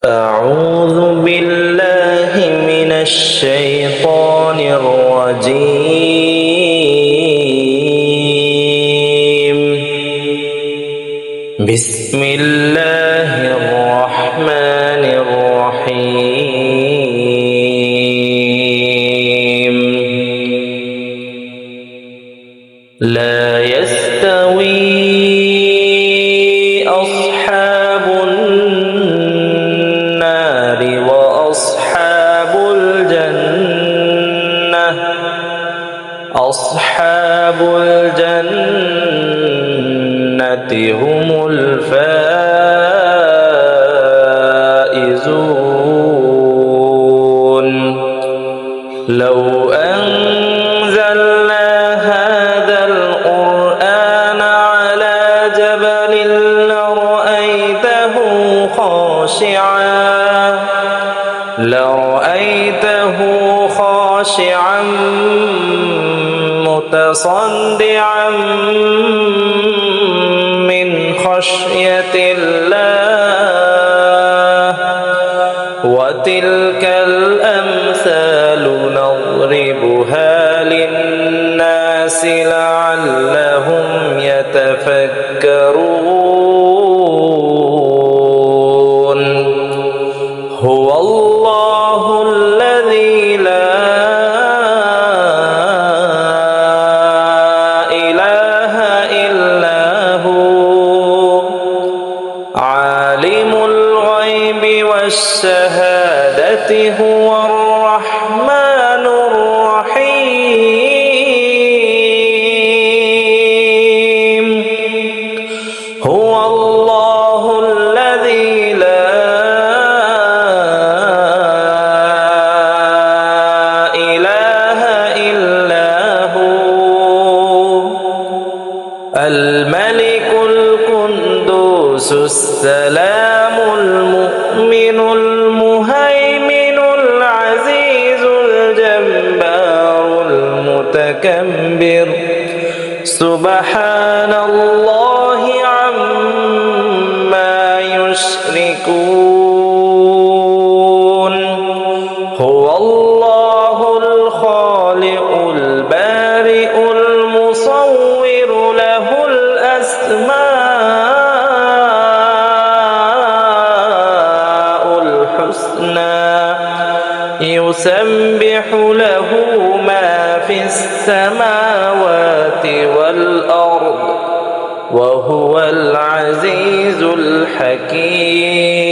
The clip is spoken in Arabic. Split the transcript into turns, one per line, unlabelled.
أعوذ بالله من الشيطان الرجيم. بسم الله الرحمن الرحيم. لا يستوي أصحاب النار وأصحاب الجنة أصحاب الجنة هم الفائزون. لو أنزلنا هذا القرآن على جبل لرأيته خاشعا متصدعا من خشية الله. وتلك الأمثال نضربها للناس لعلهم يتفكرون. هو الله الذي لا إله إلا هو عالم الغيب والشهادة هو الرحمن الرحيم. هو الله الذي لا الملك القدوس السلام المؤمن المهيمن العزيز الجبار المتكبر سبحان الله عما يشركون. هو الله الخالق البارئ المصور له الأسماء الحسنى يسبح له ما في السماوات والأرض وهو العزيز الحكيم.